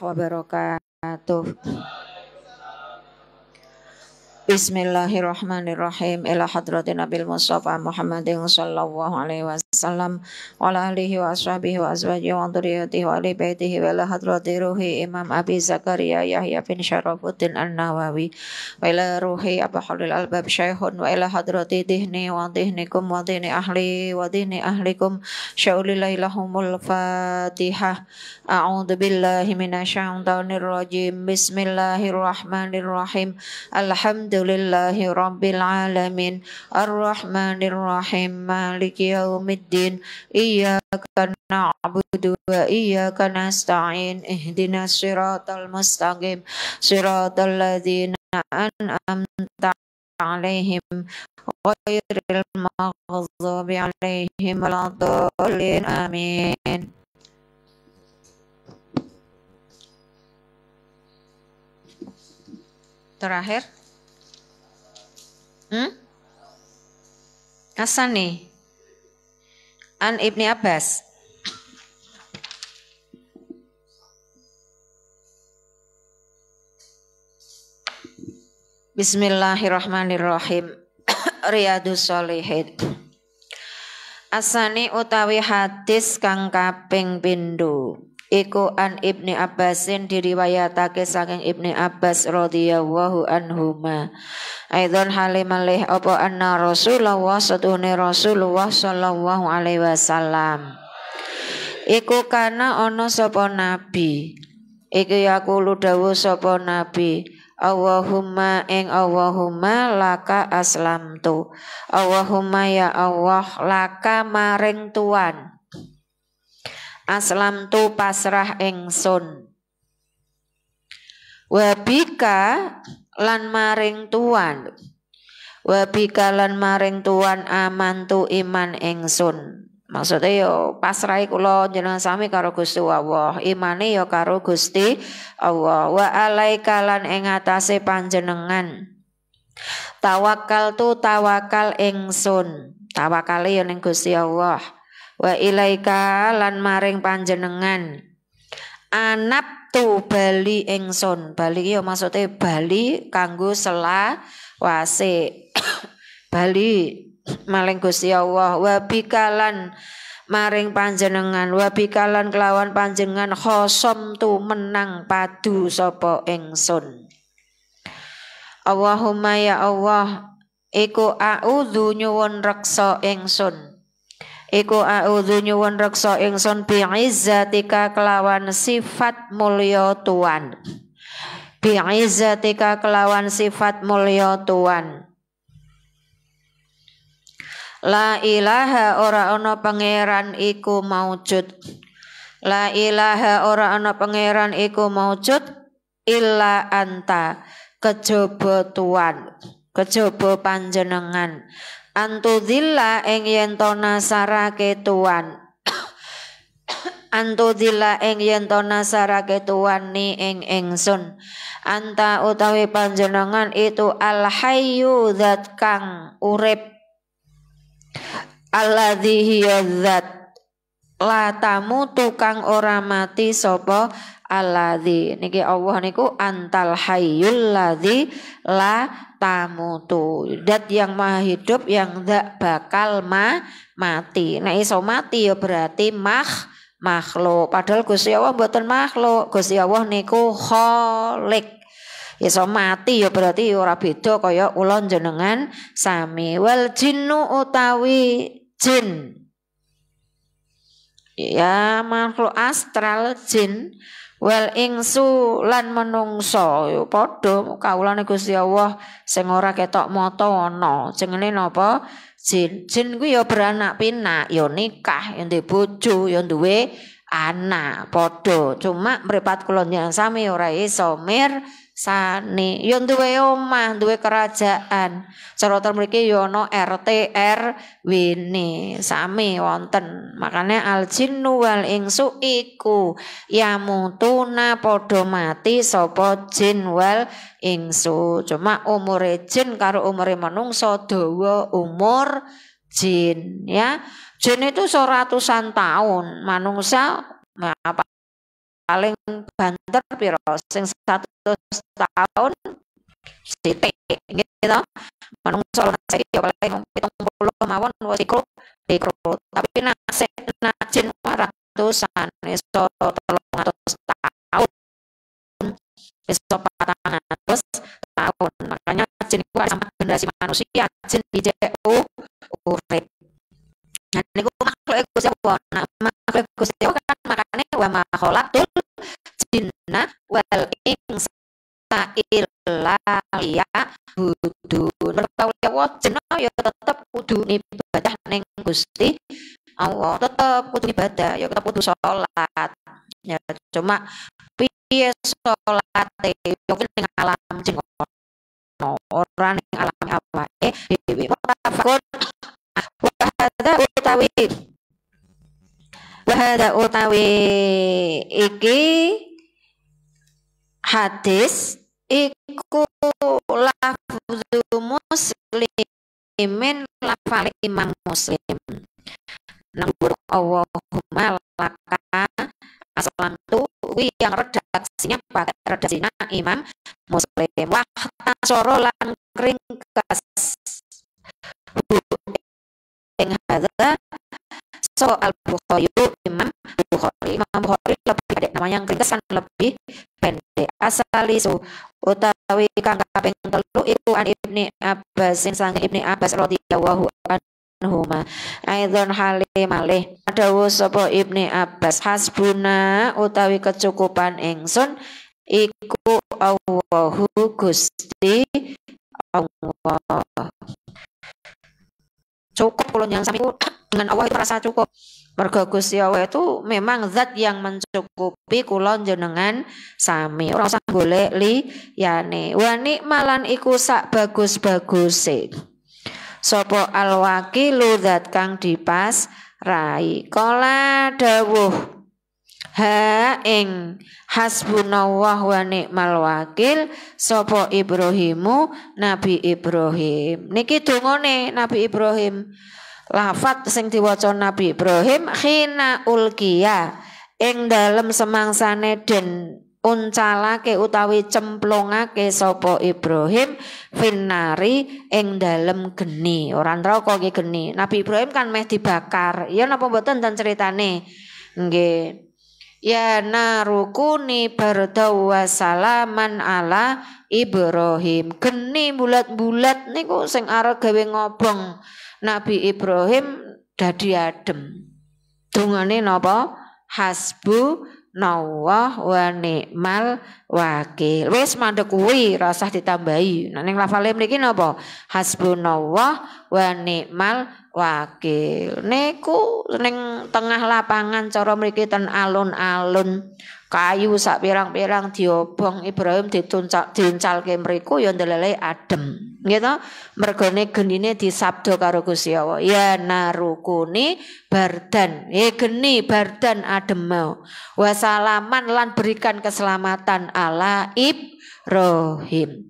wabarakatuh. Bismillahirrahmanirrahim. Ila hadratin Nabil Mustafa Muhammadin sallallahu alaihi wasallam wa ala alihi wa ashabihi wa azwajihi wa dzurriyyatihi wa ali baitihi wa ila hadrati ruhi Imam Abi Zakaria Yahya bin Syarafuddin An-Nawawi wa ila ruhi Abu Halil Albab Syekhun wa ila hadrati dihni wa dihnikum wa dihni ahli wa dihni ahlikum syaulilailahumul Fatihah. A'udzu billahi minasyaitonir rajim. Bismillahirrahmanirrahim. Alhamdulillahi rabbil alamin. Ar-Rahmanir Rahim. Maliki yaumiddin. Iyyaka na'budu wa iyyaka nasta'in. Ihdinas siratal mustaqim. Siratal ladzina an'amta 'alaihim ghairil maghdubi 'alaihim waladdallin. Amin. Terakhir Hasan nih An Ibni Abbas. Bismillahirrahmanirrahim. Riyadhus Shalihin. Asani utawi hadis kang kaping pindho iku an Ibni Abbasin diriwayatake saking Ibni Abbas radhiyallahu anhuma. Aidon halimalih apa anna Rasulullah satune Rasulullah sallallahu alaihi wasallam iku kana ana sapa nabi iku yaqulu dawuh sapa nabi Allahumma ing Allahumma laka aslamtu. Allahumma ya Allah laka maring Tuhan aslamtu pasrah ingsun. Wabika lan maring Tuhan. Wabika lan maring Tuhan amantu iman ingsun. Maksudnya yo pasrahe kula jenengan sami karo Gusti Allah, imane yo karo Gusti Allah. Wa alaika lan ing atase panjenengan. Tawakal tu tawakal ingsun. Tawakale yo ning Gusti Allah. Wa ilaika lan maring panjenengan. Anap tu bali ingsun. Bali yo maksudnya bali kanggo selawase. Bali maring Gusti Allah. Wa bikalan maring panjenengan. Wa bikalan kelawan panjenengan khosom tu menang padu sapa ingsun. Allahumma ya Allah iku a'udzu nyuwun reksa ingsun. Iku a'udzu nyuwun reksa ingsun bi izzatika kelawan sifat mulya Tuhan. Bi izzatika kelawan sifat mulya Tuhan. La ilaha ora ana pangeran iku maujud. La ilaha ora ana pangeran iku maujud illa anta kejaba Tuhan, kejaba panjenengan. Antudilla ing yen to nasarake Tuhan. Antudilla ing yen to nasarake Tuhan ni ing ingsun. Anta utawi panjenengan itu al-hayyu zat kang urip. Alladzi hiya zat la tamutu kang ora mati sapa alladzi. Niki Allah niku antal hayyul ladzi la tamutu. Dat yang maha hidup yang tidak bakal mati. Nek iso mati ya berarti makhluk. Padahal Gusti Allah mboten makhluk. Gusti Allah niku khalik. Iso mati ya berarti ora beda kaya kula jenengan sami. Wal jinnu utawi jin. Ya makhluk astral jin. Wal ingsu lan menungso ya padha kawulane Gusti Allah sing ora ketok mata ana jenenge napa jin. Jin kuwi ya beranak pinak ya nikah ya ndek bojo ya duwe anak padha cuma mripat kula njenengan sami ora iso mirsani ya duwe omah duwe kerajaan cara mriki ya ana RT RW ne sami wonten. Makane al jinnu wal ingsu iku yamutuna padha mati sapa jin wal ingsu. Cuma umure jin karo umure manungsa dawa umur jin ya. Jin itu ratusan tahun, manungsa apa paling banter piro sing 100 tahun sithik gitu. Manungsa saiki ya paling 70 mawon wis iku tapi nek jin ratusan iso 300 tahun iso 400 tahun. Makanya jin itu sama generasi manusia, jin ICU urip. Nah niku makhluk Gusti Allah. Nah makhluk Gusti Allah kan makane wa ma khalaqtul jinna wal insa illa liya'budun. Berkau lewat jenah ya tetap kudu ibadah ning Gusti Allah, tetap kudu ibadah ya tetap kudu sholat ya, cuma piye sholate yo ning alam jeng ora ning alam awake dhewe. Wahada utawi iki hadis iku lafzu muslimin lafal Imam Muslim. Nambur Allahumma laka aslam tu yang redaksinya pakai redaksinya Imam Muslim. Wah tasoro lan ringkas ing hadza soal Bukhari Imam Bukhari lebih pendek, namanya yang ringkas kan lebih pendek. Asalisu utawi kang kaping 3 iku an Ibni Abbas sing sang Ibni Abbas radhiyallahu anhuma aidon halimalih dawuh sapa Ibni Abbas hasbuna utawi kecukupan ingsun iku Allahu Gusti Allah. Cukup kalau yang sami dengan Allah itu merasa cukup. Mergo Gusti Allah itu memang zat yang mencukupi kula jenengan sami. Ora usah golek liyane. Wa nikmalan iku sak bagus-baguse. Sapa al-wakilu zat kang dipas rai. Kala dawuh ha ing hasbunallah wa ni'mal wakil sapa Ibrahimu Nabi Ibrahim. Niki dongane Nabi Ibrahim. Lafat sing diwaca Nabi Ibrahim khina ulkiya ing dalem semangsane den uncalake utawi cemplungake sapa Ibrahim finnari ing dalem geni. Ora neraka iki geni. Nabi Ibrahim kan meh dibakar. Ya napa mboten ten ceritane? Nggih. Ya narukuni bardau wa salaman ala Ibrahim. Geni bulat-bulat niku sing arep gawe ngobong Nabi Ibrahim dadi adem. Dungane napa? Hasbunallah wa ni'mal wakil. Wis mandek kuwi ora usah ditambahi. Nek ning lafale mriki napa? Hasbunallah wa ni'mal wakil. Niku ning tengah lapangan cara mriki ten alun-alun kayu sak pirang-pirang diobong Ibrahim diuncalke mriku ya ndelele adem. Nggih to? Mergone genine disabda karo Gusti Allah. Ya narukuni bardan. Geni bardan adem. Wasalaman lan berikan keselamatan ala Ibrahim.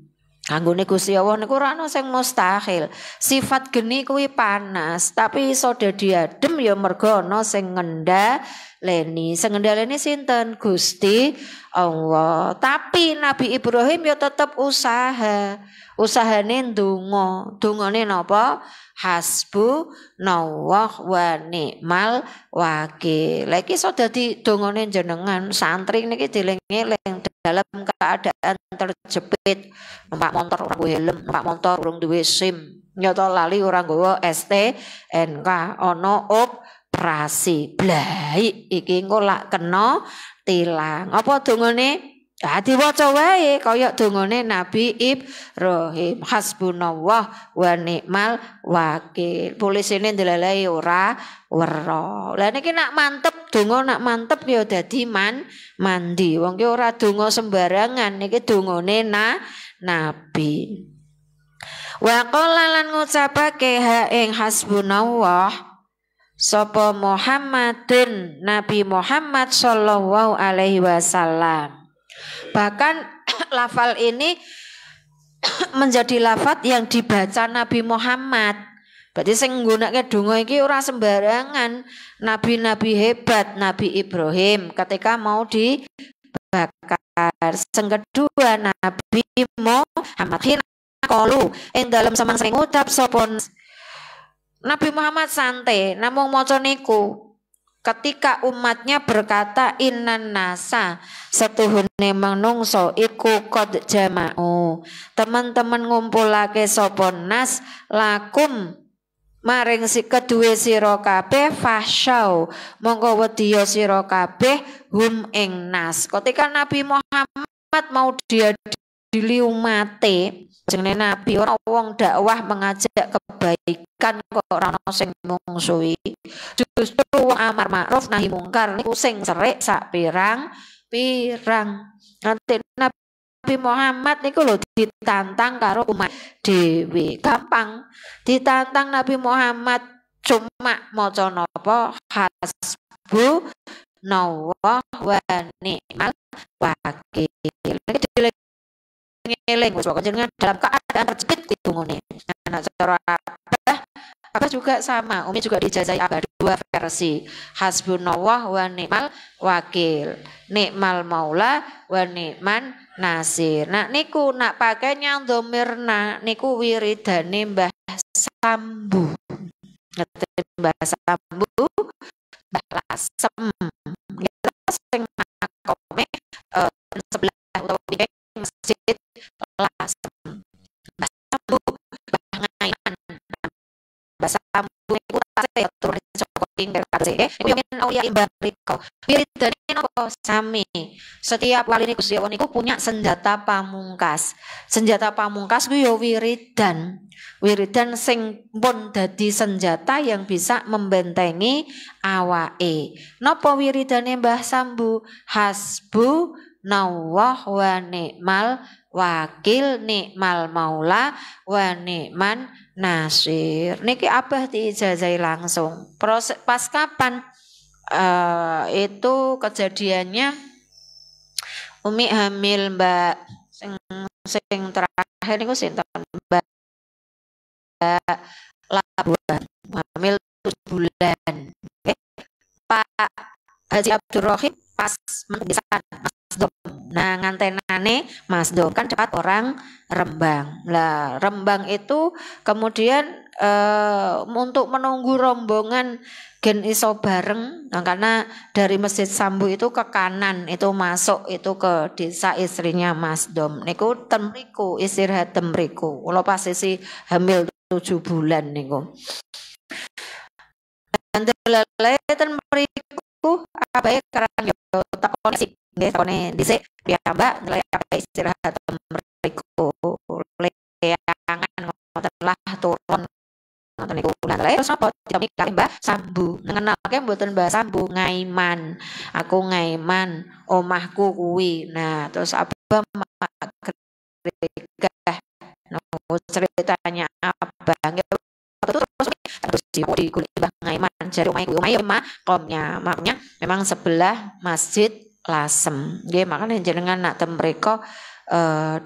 Anggone Gusti Allah niku ora ana sing mustahil. Sifat geni kuwi panas, tapi iso dadi adem ya mergo ana sing ngendhaleni. Sing ngendhaleni sinten? Gusti Allah. Tapi Nabi Ibrahim ya tetep usaha. Usahane ndonga. Dongane napa? Hasbunallah wa ni'mal wakil. Lha iki iso dadi dongane jenengan santri niki dieling-eling dalam keadaan terjepit, numpak motor ora duwe helm, numpak motor urung duwe SIM, nyata lali ora nggawa STNK, ana operasi. Blai iki engko lak kena tilang. Apa dongane? Diwaca wae kaya dongane Nabi Ibrahim. Hasbunallah wa ni'mal wakil. Polisine ndelalahi ora wero. Lah niki nak mantep donga, nak mantep ya dadi mandi. Wong ki ora donga sembarangan, niki dongane Nabi. Wa qala lan ngucapake ha ing hasbunallah sapa Muhammadun Nabi Muhammad sallallahu alaihi wasallam. Bahkan lafal ini menjadi lafaz yang dibaca Nabi Muhammad. Berarti sing nggunakake donga iki ora sembarangan. Nabi-nabi hebat, Nabi Ibrahim ketika mau dibakar. Sing kedua Nabi Muhammad hina qalu ing dalem samang sing ngucap sapa Nabi Muhammad santai namung maca niku. Ketika umatnya berkata innan nasa setuhune manungsa iku qad jama'u. Teman-teman ngumpulake sapa nas lakum maring si kedue sira kabeh fasyau mongko wedya sira kabeh hum ing nas. Ketika Nabi Muhammad mau diadili umate jenenge Nabi ora wong dakwah mengajak kebaikan kok ora ono sing mungsuhi. Justru wong amar ma'ruf nahi mungkar niku sing serik sak pirang. Nanti Nabi Muhammad niku lho ditantang karo umat dhewe. Gampang. Ditantang Nabi Muhammad cuma maca napa hasbu nawah wa ni'mal wakil. Ngeling wis pokoke jenengan dalam keadaan terjepit ditungune. Nah, cara Abah juga sama, Umi juga dijazai Abah dua versi. Hasbunallah wa ni'mal wakil. Ni'mal maula wa ni'man nasir. Nah niku nak pakainya dhamirna niku wiridane Mbah Sambu. Ngeten Mbah Sambu, Mbah Lasem. Sing makome sebelah utawa di masjid Lasem. Mbah Sambu, Mbah Ngaiman. Mbah Sambu niku tasih turun saka pinggir kasih niku yen aulia imbariko. Wiridane napa sami. Setiap wali niku Gusti Allah niku punya senjata pamungkas. Senjata pamungkas ku ya wiridan. Wiridan sing pun dadi senjata yang bisa membentengi awake. Napa wiridane Mbah Sambu? Hasbu nawah wa ni'mal wakil ni'mal maula wa ni'man nasir. Niki Abah diijazai langsung. Proses pas kapan? Itu kejadiannya Umi hamil Mbak sing terakhir niku sinten Mbak Labuan hamil 7 bulan. Okay. Pak Haji Abdurrahim pas menggesan Mas Dom. Nah ngantenane Mas Dom kan cepat orang Rembang. Lah Rembang itu kemudian untuk menunggu rombongan gen iso bareng, nah, karena dari Masjid Sambu itu ke kanan itu masuk itu ke desa istrinya Mas Dom. Niku ten mriku istirahat ten mriku. Kula pas sisi hamil 7 bulan niku. Delele ten mriku abae karang yo takone sik nggih takone dhisik piyambak ndelek istirahat ten mriku. Leangan ngoten lah turun nonton niku lah terus apa ditamikake Mbah Sambu ngenalke mboten Mbah Sambu Ngaiman aku Ngaiman omahku kuwi. Nah terus Abah gregah ceritanya apa terus di kulit Mbah Ngaiman jare omah makomnya memang sebelah Masjid Lasem nggih makane jenengan nak tem mriko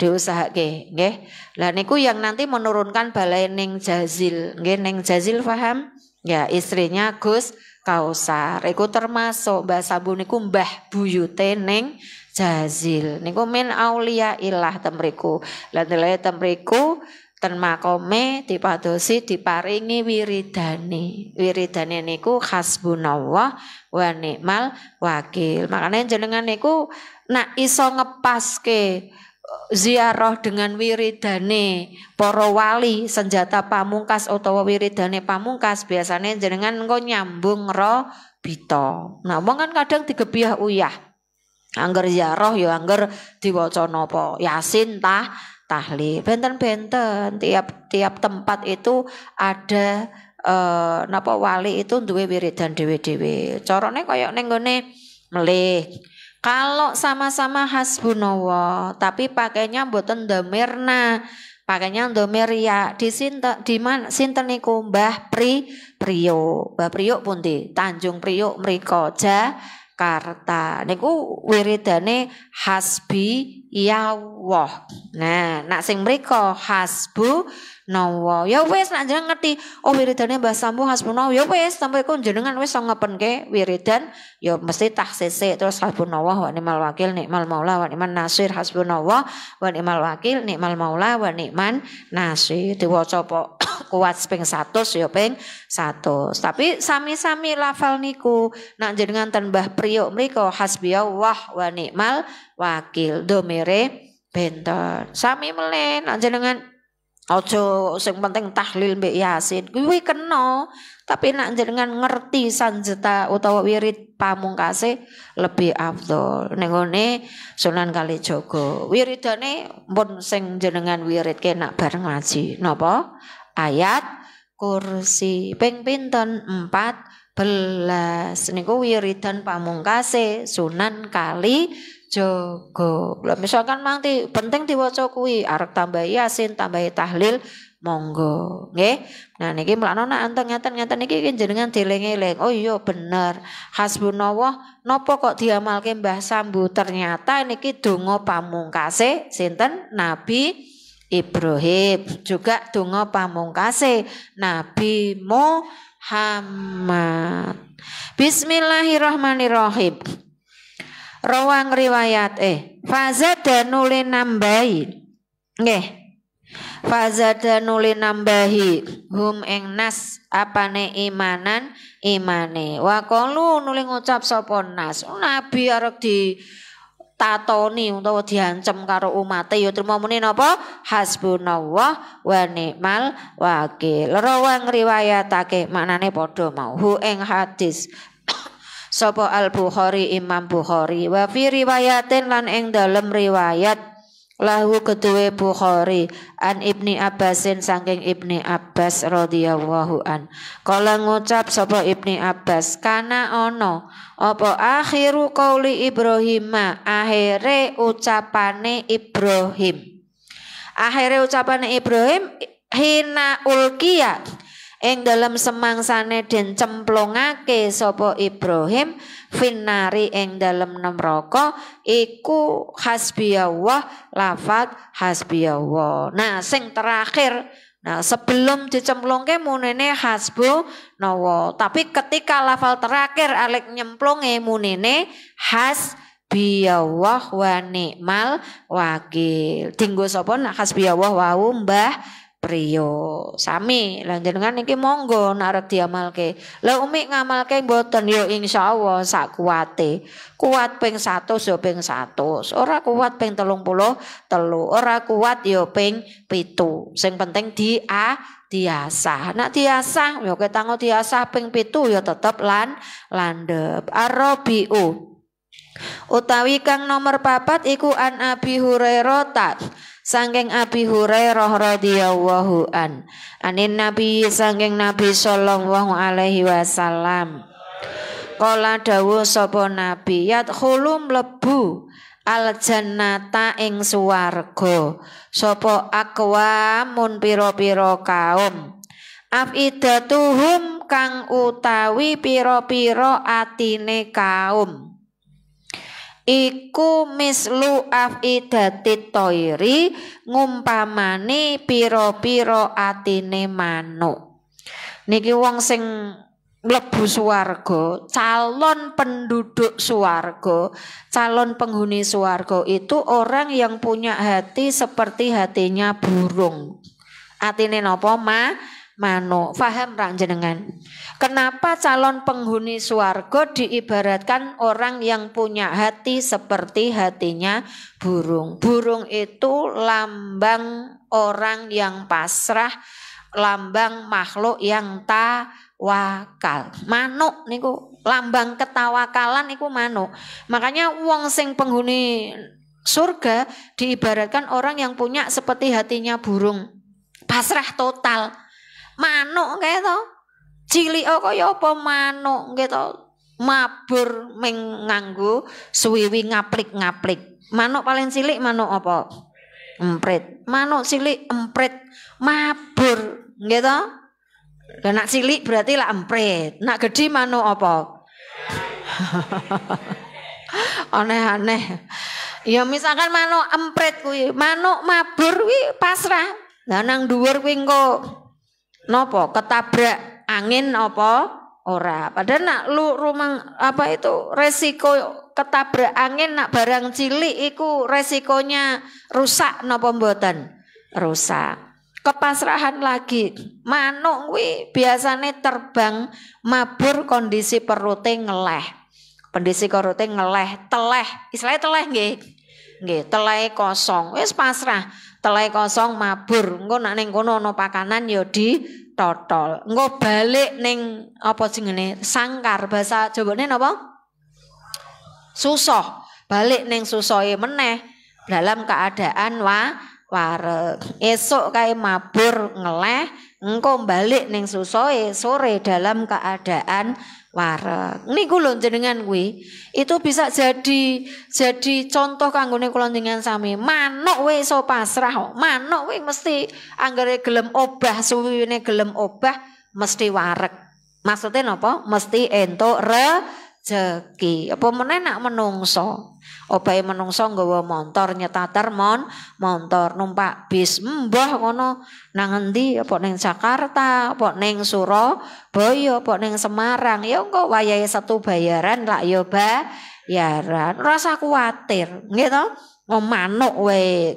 diusahake nggih. Lah niku yang nanti menurunkan balai ning Jazil nggih ning Jazil paham? Ya istrinya Gus Kausar. Iku termasuk Mbah Sambu niku mbah buyute ning Jazil. Niku min aulia ilah temriku. Lah ndelok temriku ten makome dipadosi diparingi wiridane. Wiridane niku hasbunallah wa ni'mal wakil. Makanya jenengan niku nak iso ngepaske ziarah dengan wiridane para wali senjata pamungkas utawa wiridane pamungkas biasanya jenengan engko nyambung ro bito. Nah wong kan kadang digebiah uyah angger ziarah ya angger diwaca napa Yasin tahlil benten-benten tiap tempat itu ada napa wali itu duwe wiridan dhewe-dhewe. Carane kaya ning gone melih. Kalau sama-sama hasbunallah tapi pakainya mboten dhamirna, pakainya dhamir ya di mana sinten niku Mbah Priyo. Mbah Priyo pundi? Tanjung Priok mriko Jakarta. Niku wiridane hasbi yawah. Nah, nak sing mriko hasbunallah. Ya wis nak jenengan ngerti oh wiridane Mbah Sambu hasbunallah. Ya wis sampai ku jenengan wis ngepenke wiridan ya mesti taksise terus hasbunallah wa ni'mal wakil ni'mal maula wa ni'man nasir hasbunallah wa ni'mal wakil ni'mal maula wa ni'man nasir diwaca apa kuat ping 100 ya ping 100. Tapi sami-sami lafal niku nak jenengan ten Mbah Priok mriko hasbiyallah wa ni'mal wakil domire benten. Sami melen nak jenengan ojo sing penting tahlil mbek yasin kuwi kena. Tapi nak jenengan ngerti sanjeta utawa wirid pamungkase lebih afdol. Ning ngene Sunan Kalijaga wiridane pun sing jenengan wiridke nak bareng ngaji napa? Ayat kursi ping pinten 14 niku wiridan pamungkase Sunan Kalijaga. Lah misalkan mangti penting diwaca kuwi arep tambah yasin tambah tahlil monggo nggih. Nah niki mlakno nak ngeten-ngeten niki jenengan dieling-eling. Oh iya bener. Hasbunallah napa kok diamalke Mbah Sambu ternyata niki donga pamungkase sinten Nabi Ibrahim juga donga pamungkase Nabi Muhammad. Bismillahirrahmanirrahim. Rawang riwayat fazada nuli nambahi. Nggih. Fazada nuli nambahi hum ing nas apane imanan imane. Wa qalu nuli ngucap sapa nas. Nabi arep di tatoni utawa diancem karo umate ya trimo muni napa hasbunallah wa ni'mal wakil. Rawang riwayatake maknane padha mau hu ing hadis sapa Al Bukhari Imam Bukhari wa fi riwayatin lan ing dalem riwayat lahu kedue Bukhari an Ibni Abbasin saking Ibni Abbas radhiyallahu an. Kala ngucap sapa Ibni Abbas kana ono apa akhiru qauli Ibrahim akhire ucapane Ibrahim. Akhire ucapane Ibrahim hina ulqiya ing dalam semangsane den cemplungake sapa Ibrahim finnari ing dalam neraka iku hasbiyallah lafaz hasbiyallah. Nah sing terakhir nah sebelum dicemplungke munine hasbunallah. Tapi ketika lafal terakhir alek nyemplunge munine hasbiyallah wa ni'mal wakil. Dinggo sapa nak hasbiyallah wau Mbah Priyo sami lan jenengan iki monggo arep diamalke. Lah umi ngamalke mboten ya insyaallah sak kuwate. Kuat ping 100 ya ping 100. Ora kuat ping 33, ora kuat ya ping 7. Sing penting diasah. Nek diasah ya ketanggo diasah ping 7 ya tetep landhep. Arabiu utawi kang nomor 4 iku an Abi Hurairah sangking Abi Hurairah radhiyallahu an anin Nabi sangking Nabi sallallahu alaihi wasallam kala dawuh sapa Nabi yadkhulu mlebu al jannata ing swarga sapa aqwamun pira-pira kaum afidatuhum kang utawi pira-pira atine kaum iku mislu afidatit toiri ngumpamani pira-pira atine manuk. Niki wong sing mlebu swarga, calon penduduk swarga, calon penghuni swarga itu orang yang punya hati seperti hatinya burung. Atine napa manuk. Faham ra jenengan? Kenapa calon penghuni swarga diibaratkan orang yang punya hati seperti hatinya burung? Burung itu lambang orang yang pasrah, lambang makhluk yang tawakal. Manuk niku lambang ketawakalan niku manuk. Makanya wong sing penghuni surga diibaratkan orang yang punya seperti hatinya burung. Pasrah total. Manuk kae to. Cilik kaya apa manuk nggih to. Mabur ming nganggo suwiwi ngaplik-ngaplik. Manuk paling cilik manuk apa? Emprit. Manuk cilik emprit mabur nggih to. Lah nak cilik berarti lah emprit. Nak gedhi manuk apa? Aneh-aneh. Ya misalkan manuk emprit kuwi, manuk mabur kuwi pasrah. Lah nang dhuwur kuwi engko napa ketabrak angin apa ora. Padahal nak lu rumang apa itu resiko ketabrak angin nak barang cilik iku resikonya rusak napa mboten? Rusak. Kepasrahan lagi. Manuk kuwi biasane terbang mabur kondisi perute ngeleh. Kondisi perute ngeleh, teleh. Istilahnya teleh nggih. Nggih, teleh kosong. Wis pasrah. Teleh kosong mabur. Engko nak ning kono ana pakanan ya ditotol. Engko balik ning apa jenenge? Sangkar bahasa Jawane napa? Susoh. Balik ning susohe meneh dalam keadaan wareg. Esuk kae mabur ngeleh, engko balik ning susohe sore dalam keadaan wareg. Niku lho jenengan kuwi itu bisa jadi contoh kanggone kula jenengan sami. Manuk wis iso pasrah kok. Manuk kuwi mesti anggere gelem obah suwine gelem obah mesti wareg. Maksudnya napa? Mesti entuk rezeki. Apa meneh nak menungso. Obahe menungso nggawa montor nyetater montor numpak bis mbah ngono nang endi apa ning Jakarta apa ning Surabaya apa ning Semarang ya engko wayahe satu bayaran lak ya bayaran rasa kuwatir nggih to manuk wae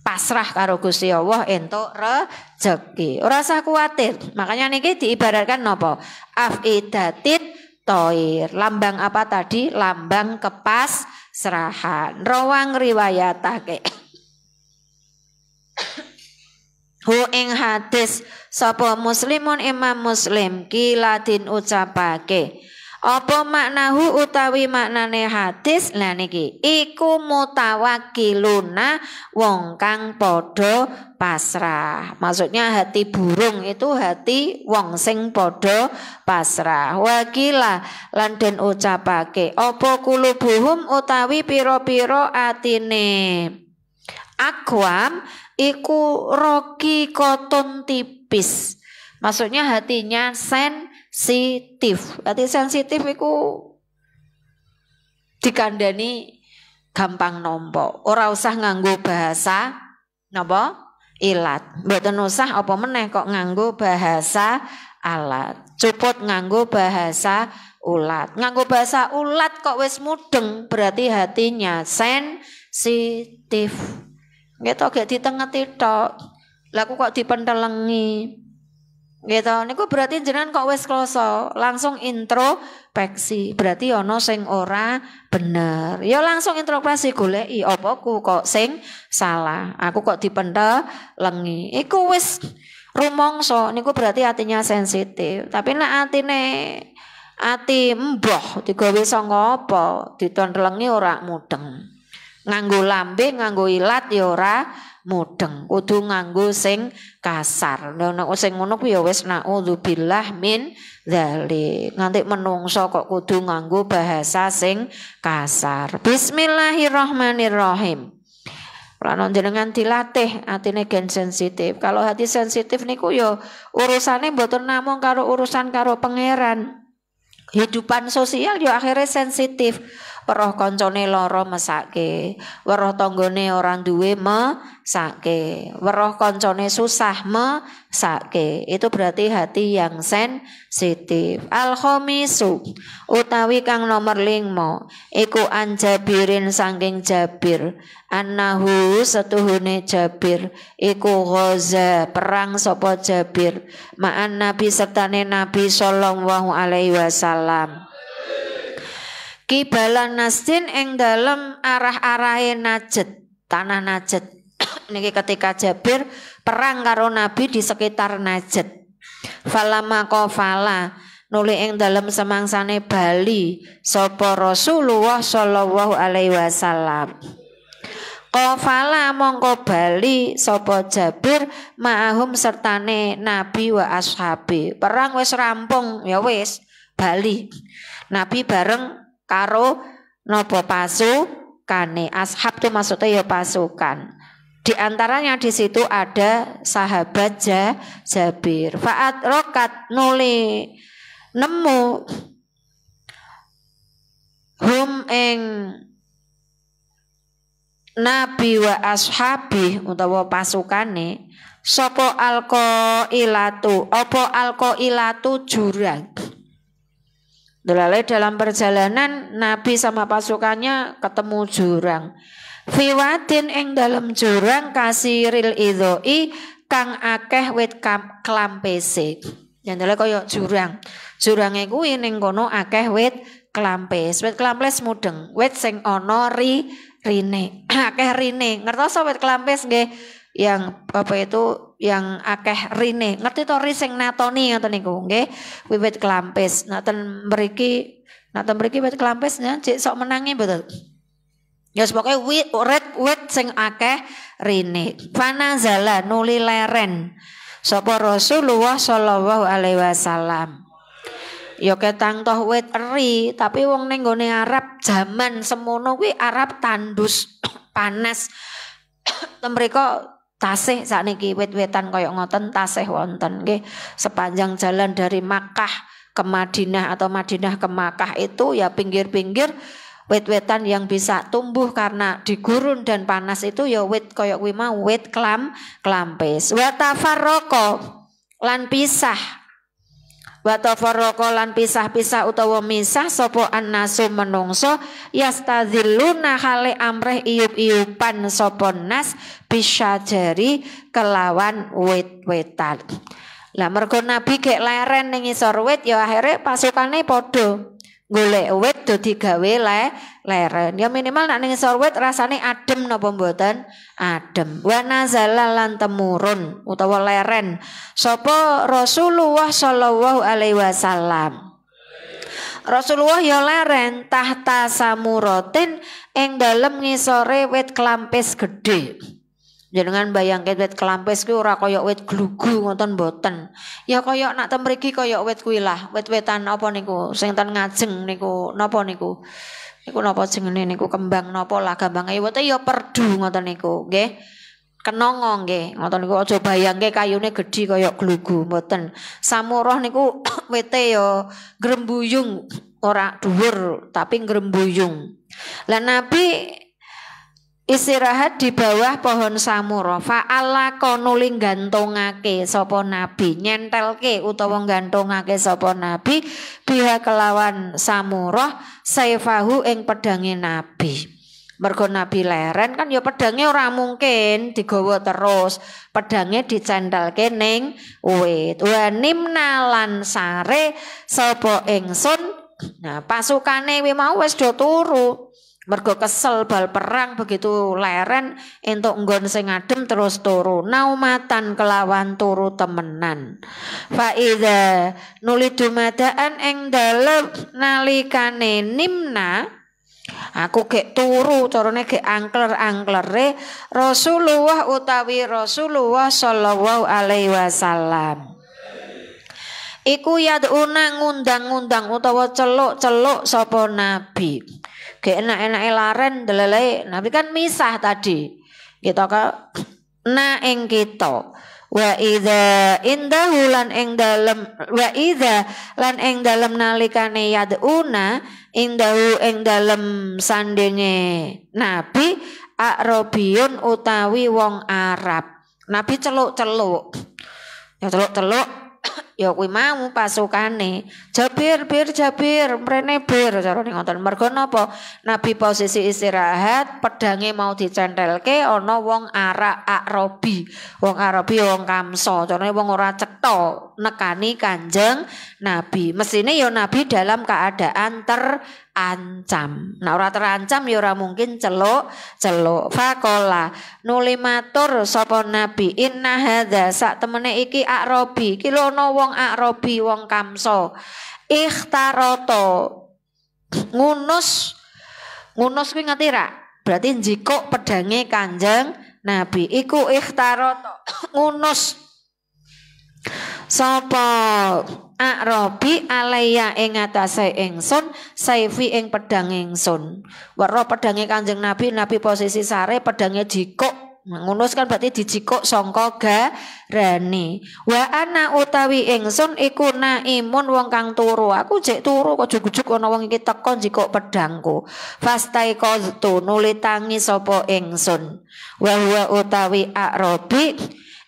pasrah karo Gusti Allah entuk rezeki ora usah kuwatir makanya niki diibaratkan napa afidatit toir lambang apa tadi lambang serahan rawang riwayatake hu ing hadis sapa muslimun imam muslim kiladin ucapake apa maknahu utawi maknane hadis lah niki iku mutawakkiluna wong kang padha pasrah maksudnya hati burung itu hati wong sing padha pasrah wakila lan den ucapake apa kulubuhum utawi pira-pira atine akwam iku roki koton tipis maksudnya hatinya sensitif. Hati sensitif itu dikandani gampang nompo. Ora usah nganggo bahasa napa? Ilat. Mboten usah apa meneh kok nganggo bahasa alat. Cuput nganggo bahasa ulat. Nganggo bahasa ulat kok wis mudeng berarti hatinya sensitif. Gitu gak ditengeti tok. Lah kok dipentelengi. Gitu, niku berarti jenengan kok wis kloso, langsung introspeksi. Berarti ono sing ora bener. Ya langsung introspeksi goleki opoku kok sing salah. Aku kok dipentelengi. Iku wis rumangsa niku berarti hatinya sensitif. Tapi nek ati mbah digawe sanga apa, ditontelengi ora mudeng. Nganggo lambe, nganggo ilat ya ora mudeng, kudu nganggo sing kasar. Nek sing ngono kuwi ya wis naudzubillah min dzalik. Nganti menungso kok kudu nganggo bahasa sing kasar. Bismillahirrahmanirrahim. Lan jenengan dilatih atine gen sensitif. Kalau hati sensitif niku ya urusane mboten namung karo urusan karo pangeran. Hidupan sosial ya akhirnya sensitif. Weruh koncone lara mesake, weruh tanggane ora duwe mesake, weruh koncone susah mesake. Itu berarti hati yang sensitif. Al-khamisu utawi kang nomor 5 iku anjabirin saking Jabir annahu setuhune Jabir iku ghaza perang sapa Jabir ma'an Nabi sertane Nabi sallallahu alaihi wasallam Kibalan Nasdin ing dalem arah-arahe Najd, tanah Najd. Niki ketika Jabir perang karo Nabi di sekitar Najd. Falama qafala nuli ing dalem semangsane bali sapa Rasulullah sallallahu alaihi wasallam. Qafala mongko bali sapa Jabir ma'ahum sertane Nabi wa ashabi. Perang wis rampung ya wis bali. Nabi bareng karo nopo pasukane ashab itu maksudnya ya pasukan. Di antaranya di situ ada sahabat Jabir. Fa'at rokat nuli nemu hum ing Nabi wa ashabi utawa pasukane sapa alqailatu apa alqailatu jurang. Delale dalam perjalanan Nabi sama pasukannya ketemu jurang. Fiwadin ing dalam jurang kasiril idhoi kang akeh wit klampese. Jandale kaya jurang. Jurange kuwi ning kono akeh wit klampes. Wit klampes mudeng, wit sing ana rine. Akeh rine. Ngertos wit klampes nggih yang apa itu yang akeh rine. Ngerti to ri sing natoni ngoten niku nggih. Wit klampes. Naten mriki wit klampes cek sok menangi betul. Ya pokoke wit sing akeh rine. Fanazala nuli leren sapa Rasulullah sallallahu alaihi wasallam. Ya ketang toh wit eri, tapi wong ning gone Arab zaman semono kuwi Arab tandus panas. Temriko tasih sakniki wit-witan kaya ngoten tasih wonten nggih. Sepanjang jalan dari Makkah ke Madinah atau Madinah ke Makkah itu ya pinggir-pinggir wit-witan yang bisa tumbuh karena di gurun dan panas itu ya wit kaya kuwi mau wit klampes. Wa tafarraqa lan pisah. Wa tafarraqa lan pisah-pisah utawa misah sapa annasu menungso yastadzilluna hale amreh iup-iupan sapa nas bisyajari kelawan wit-witan. Lah mergo Nabi gek leren ning ngisor wit ya akhire pasukane padha golek wit do digawe leren. Ya minimal nek ning ngisor wit rasane adem napa mboten? Adem. Wa nazala lan temurun utawa leren sapa Rasulullah sallallahu alaihi wasallam. Rasulullah ya leren tahta samuratin ing dalem ngisore wit klampes gedhe. Jenengan bayangke wit klampes kuwi ora kaya wit glugu ngoten mboten. Ya kaya nak ten mriki kaya wit kuwi lah, wit-witan apa niku sing ten ngajeng niku napa niku. Niku napa jenenge niku kembang napa lah gambange wote ya perdu ngoten niku nggih. Kenongo nggih, ngoten niku aja bayangke kayune gedhi kaya glugu mboten. Samurah niku wite ya grembuyung ora dhuwur tapi grembuyung. Lah Nabi istirahat di bawah pohon samura. Fa'ala konuli gantungake sapa Nabi, nyentelke utawa gantungake sapa Nabi biha kelawan samura saifahu ing pedange Nabi. Mergo Nabi leren kan ya pedange ora mungkin digawa terus. Pedange dicentelke ning wit. Wa nimna lan sare sapa ingsun. Nah, pasukane kuwi mau wis do turu. Mergo kesel bal perang begitu leren entuk nggon sing adem terus turu naumatan kelawan turu temenan. Fa idza nuli dumadaan ing dalem nalikane nimna aku gek turu carane gek angkler-angklere Rasulullah utawi Rasulullah sallallahu alaihi wasallam. Iku yaduna ngundang-undang utawa celuk-celuk sapa Nabi. Gek enak-enake laren delele Nabi kan misah tadi. Kita ka na ing kita. Wa idza indahu lan ing dalem wa idza lan ing dalem nalikane yaduna indahu ing dalem sandenge Nabi Arabiyun utawi wong Arab. Nabi celuk-celuk. Ya celuk-celuk ya kuwi mau pasukane Jabir mrene bir carane ngoten. Mergo napa? Nabi posisi istirahat, pedange mau dicentelke ana wong Arabi. Wong Arabi wong Kamsa, carane wong ora cetha nekani Kanjeng Nabi. Mesine ya Nabi dalam keadaan terancam. Nah ora terancam ya ora mungkin celuk. Faqala nuli matur sapa Nabi inna hadza sak temene iki Arabi. Iki lho ana wong Arabi wong Kamsa. Ikhtaroto ngunus kuwi ngerti ra? Berarti njikuk pedange Kanjeng Nabi. Iku ikhtaroto ngunus sapa Arabi alaya ing atase ingsun saifi ing pedang ingsun. Weruh pedange Kanjeng Nabi posisi sare pedange jikuk Ngunus kan berarti dijikuk sangka garane. Wa ana utawi ingsun iku naimun wong kang turu. Aku jek turu kok jujuk-jujuk ana wong iki teka jikuk pedangku. Fastaiqaztu nuli tangi sapa ingsun. Wa huwa utawi Arabi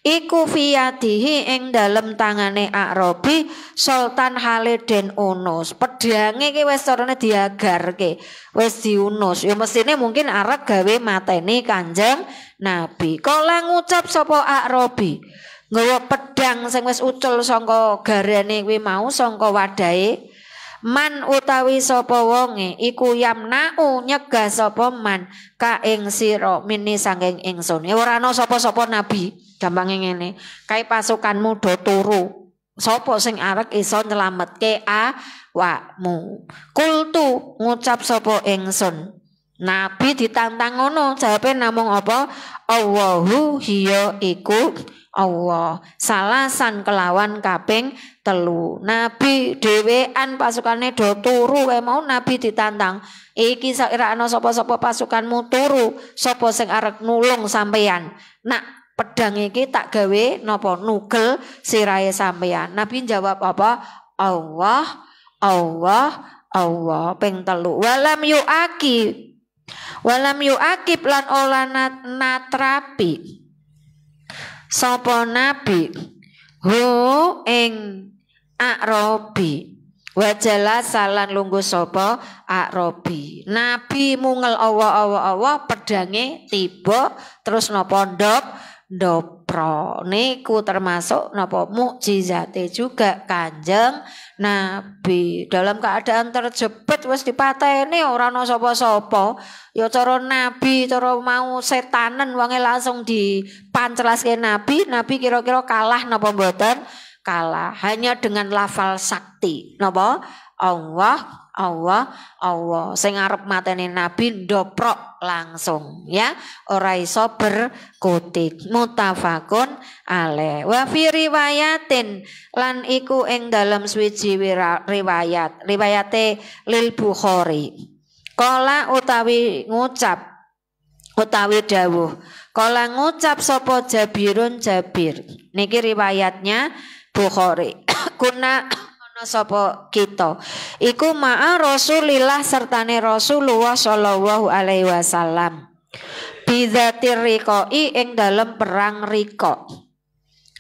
iku fiyadihi ing dalem tangane Arabi Sultan Haliden unus. Pedange ki wis carane diagarke, wis diunus. Ya mestine mungkin arep gawe mateni Kanjeng Nabi. Kala ngucap sapa Arabi, nggawa pedang sing wis ucul saka garane kuwi mau saka wadahe. Man utawi sapa wonge iku yamnau nyegah sapa man ka ing sira mini sanging ingsun. Ya ora ana sapa-sapa nabi, gampange ngene. Kae pasukanmu do turu. Sapa sing arek iso nyelametke awakmu? Kultu ngucap sapa ingsun. Nabi ditantang ngono, jawabe namung apa? Allahu hiya iku Allah. Salasan kelawan kaping 3. Nabi dhewean pasukane do turu wae mau Nabi ditantang. Iki sakira ana sapa-sapa pasukanmu turu, sapa sing arep nulung sampeyan. Nak pedang iki tak gawe napa nugel sirahe sampeyan. Nabi jawab apa? Allah, Allah, Allah ping 3. Walam yuakib lan ola natrapi sapa nabi hu ing Arabi wajala salan lungguh sapa Arabi. Nabi mungel Allah pedange tiba terus napa ndopro niku termasuk napa mukjizate juga Kanjeng Nabi. Dalam keadaan terjepit wis dipateni ora ana sapa-sapa. Ya cara Nabi, cara mau setanen wonge langsung dipancelaske Nabi. Nabi kira-kira kalah napa mboten? Kalah. Hanya dengan lafal sakti. Napa? Allah, Allah, Allah. Sing arep mateni Nabi ndoprok langsung ya. Ora iso berkutik. Mutafakun alaih. Wa fi riwayatin lan iku ing dalam swiji riwayat. Riwayate Lil Bukhari. Kala utawi ngucap utawi dawuh. Kala ngucap sapa Jabirun Jabir. Niki riwayatnya Bukhari. Kuna sapa kita iku ma'a Rasulillah sertane Rasulullah sallallahu alaihi wasallam bidzatir riqai ing dalem perang Riqa.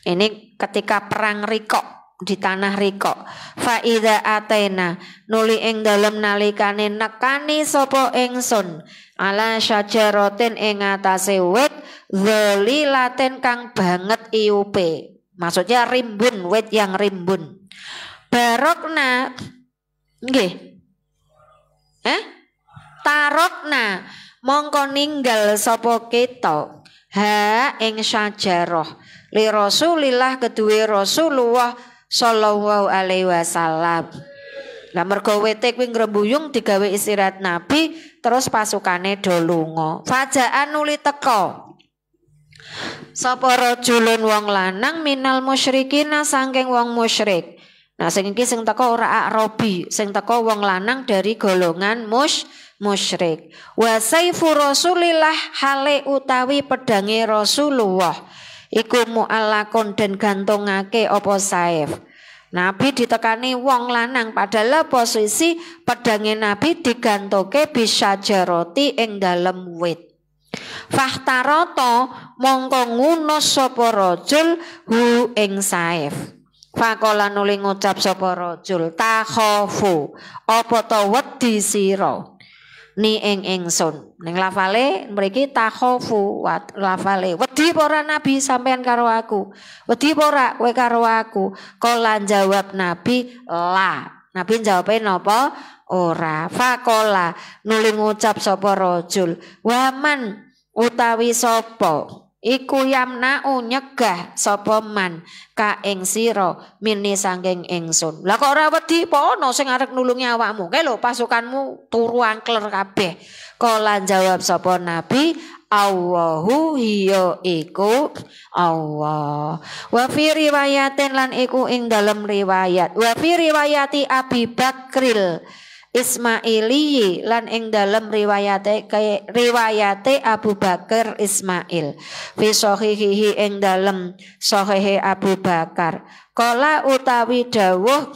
Ini ketika perang Riqa di tanah Riqa. Fa idza ataina nuli ing dalem nalikane nekani sapa ingsun ala syajaratin ing atase wit dzalilaten kang banget iupe. Maksudnya rimbun, wit yang rimbun. Barokna nggih. Tarokna mongko ninggal sapa kita ha ing syajarah li Rasulillah keduwe Rasulullah sallallahu alaihi wasallam. Lah mergo wite kuwi ngrembuyung digawe istirahat Nabi terus pasukane do lunga. Fajaan nuli teka sapa rajulun wong lanang minal musyrikina saking wong musyrik. Nah sing iki sing teko ora Arabi, sing teko wong lanang dari golongan musyrik. Wa saifu Rasulillah hale utawi pedange Rasulullah iku mu'allakun den gantungake apa saif. Nabi ditekani wong lanang padahal posisi pedange Nabi digantoke bisyajarati ing dalem wit. Fahtaroto mongko ngunus sapa rajul hu ing saif. Faqala nuli ngucap sapa rajul takhafu apa ta wedi sira ni ing ingsun. Ning lafale mriki takhafu lafale wedi apa ora Nabi sampean karo aku? Wedi apa ora kowe karo aku? Kala jawab Nabi la. Nabi jawabe napa? Ora. Faqala nuli ngucap sapa rajul waman utawi sapa iku yamna'u nyegah sapa man ka ing sira mini sangking ingsun. Lah kok ora wedi apa ana sing arep nulungi awakmu? Kae lho pasukanmu turu angkler kabeh. Kala jawab sapa Nabi, Allahu hiya iku Allah. Wa fi riwayatin lan iku ing dalem riwayat. Wa fi riwayati Abi Bakril Ismaili lan ing dalem riwayate Abu Bakar Ismail fi sahihihi ing dalem sahihe Abu Bakar qala utawi dawuh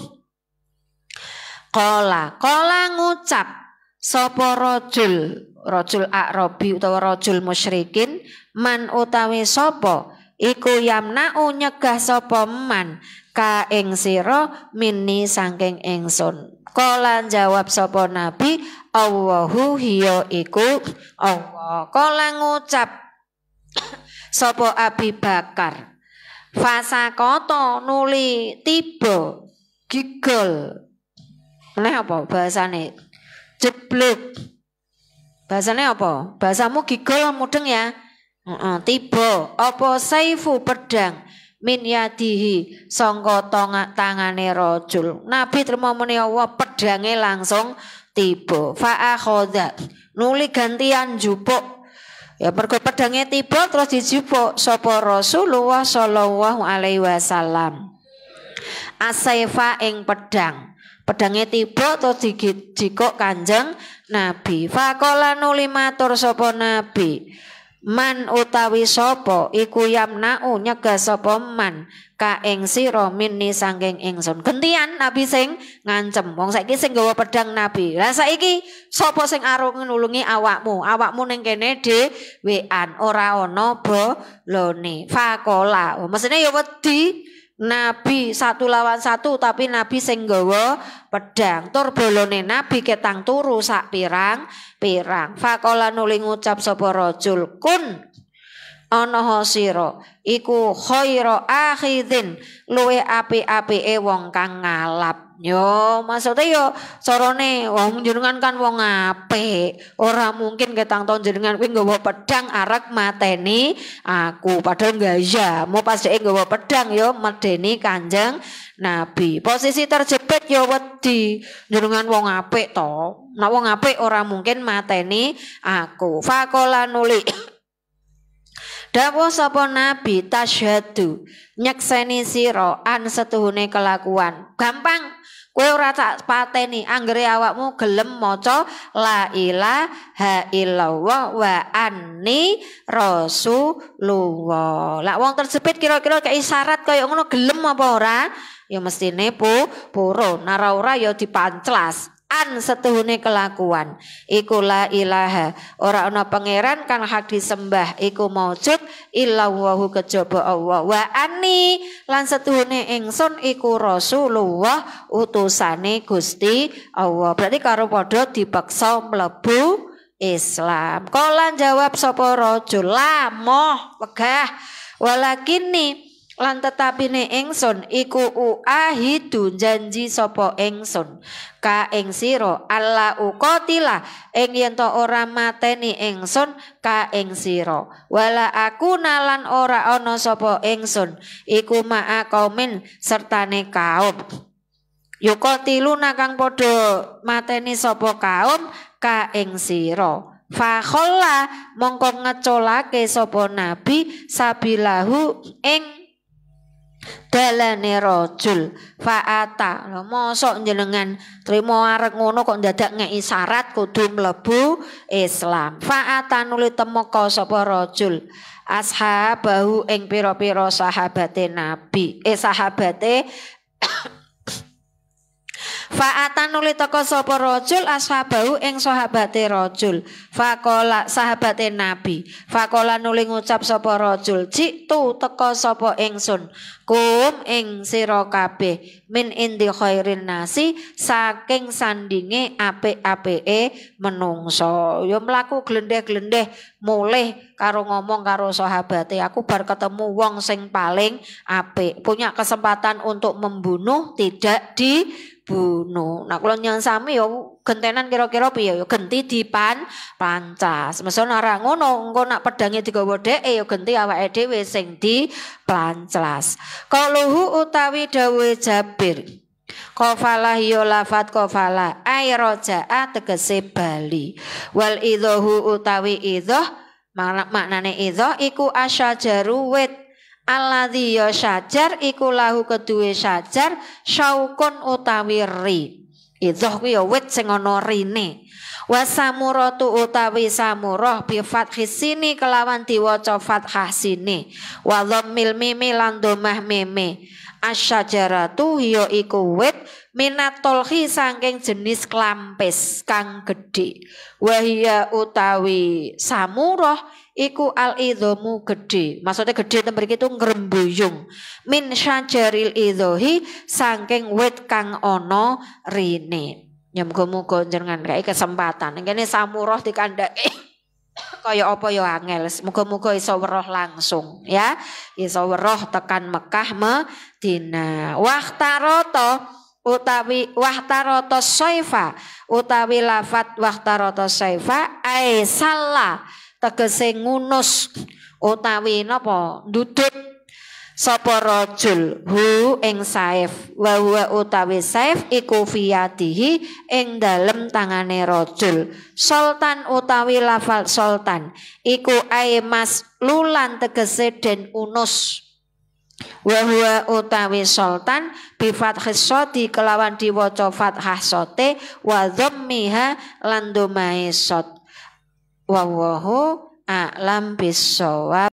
qala ngucap sapa rajul A'rabi utawa rajul musyrikin man utawi sapa iku yamna'u nyegah sapa man ka ing sira minni saking ingsun. Kala jawab sapa nabi Allahu hiya iku Allah. Kala ngucap sapa Abi Bakar fasakoto nuli tiba gigol. Meneh apa bahasane? Jeblok. Bahasane apa? Bahasamu gigol mudeng ya. Tiba apa saifu pedang min yadihi sangka tangane rajul. Nabi terima muni Allah pedange langsung tiba. Fa akhadha nuli gantian jupuk. Ya mergo pedange tiba terus dijupuk sapa Rasulullah sallallahu alaihi wasallam. Asaifa ing pedang. Pedange tiba terus dijikuk Kanjeng Nabi. Faqala nuli matur sapa Nabi. Man utawi sapa iku yamna'u nyegah sapa man ka ing sira minni saking ingsun. Gentian Nabi sing ngancem. Wong saiki sing nggawa pedang Nabi. Lah saiki sapa sing arep nulungi awakmu? Awakmu ning kene dhewean ora ana bolone. Faqala. Mesine ya wedi. Nabi 1 lawan 1 tapi Nabi sing nggawa pedang tur bolone Nabi ketang turu sak pirang faqala nuli ngucap sapa rajul kun ana sira iku khaira akhidin luwe apik-apike wong kang ngalap. Yo maksudnya yo carane wong jenengan kan wong apik, ora mungkin ketang tahun jenengan kuwi nggawa pedang arek mateni aku padahal gaya mau pas dhek nggawa pedang yo medeni Kanjeng Nabi. Posisi terjepit yo wedi jenengan wong apik to. Nek wong apik ora mungkin mateni aku. Faqala nuli dawuh sapa Nabi tasyhadu nyekseni sira an setuhune kelakuan. Gampang kowe ora tak pateni anggere awakmu gelem maca la ilaha illallah wa anni rasulullah. Lah wong tersebut kira-kira kaya isyarat kaya ngono gelem apa ora? Ya mestine purun. Nara ora ya dipanclas. An setuhune kelakuan iku la ilaha ora ana pangeran kang hak disembah iku maujud illallahu kejaba Allah wa ani lan setuhune ingsun iku Rasulullah utusane Gusti Allah. Berarti karo padha dipaksa mlebu Islam. Kala jawab sapa rajul la moh wegah walakini lan tetapine ingsun iku uahidu janji sapa ingsun ka ing sira alla uqatila ing yen to ora mateni ingsun ka ing sira wala aku nalan ora ana sapa ingsun iku ma'a kaumin sertane kaum yuqatiluna kang padha mateni sapa kaum ka ing sira. Fakholla mongko ngecolake sapa nabi sabilahu ing dalane rajul faata. Lha mosok jenengan trimo arek ngono kok dadak ngeki syarat kudu mlebu Islam. Faata nuli temeka sapa rajul ashabahu ing pira-pira sahabate nabi sahabate Fa'atan nuli teka sapa rajul ashabahu ing sahabate rajul. Faqala sahabate Nabi. Faqala nuli ngucap sapa rajul, "Jitu teka sapa ingsun kum ing sira kabeh min indi khairin nasi saking sandinge apik-apike menungso." Ya mlaku glendeh-glendeh mulih karo ngomong karo sahabate, "Aku bar ketemu wong sing paling apik, punya kesempatan untuk membunuh tidak dibunuh." Nah kula nyang sami yo gentenan kira-kira piye yo genti pancas. Mesone ora ngono, engko nak pedange digawa dheke yo genti awake dhewe sing diplanclas. Qaluhu utawi dawuhe Jabir. Qafala ya lafat qafala ay raja'a tegese bali. Wal idhahu utawi idhah maknane idhah iku asyajaru wit. Alladzi ya syajar iku lahu keduwe syajar syaukun utawi ri. Idhoh ku ya wit sing ana rine. Wa samuratu utawi samurah bi fathis sini kelawan diwaca fathah sini. Wa dhammil mimi lan dhammah mimi. Asyajaratu ya iku wit minatolhi saking jenis klampis kang gedhe. Wa hiya utawi samurah iku al-idhamu gedhe. Maksudnya gedhe tembriki itu ngrembuyung. Min syajaril idhohi saking wit kang ana rine. Ya muga-muga jenengan kaya kesempatan. Kene samurah dikandhake kaya apa ya angel. Muga-muga iso weruh langsung ya. Iso weruh tekan Mekah Madinah. Wahtarata utawi wahtarata saifa utawi lafat wahtarata saifa ai salla tegese ngunus utawi napa ndudut sapa rajul hu ing saif wa huwa utawi saif iku fiyadihi ing dalem tangane rajul sultan utawi lafal sultan iku ai mas lulan tegese den unus wa huwa utawi sultan bi fathis shadi kelawan diwaca fathah sote wa dhammiha lan dhamai shad wallahu a'lam bissawab.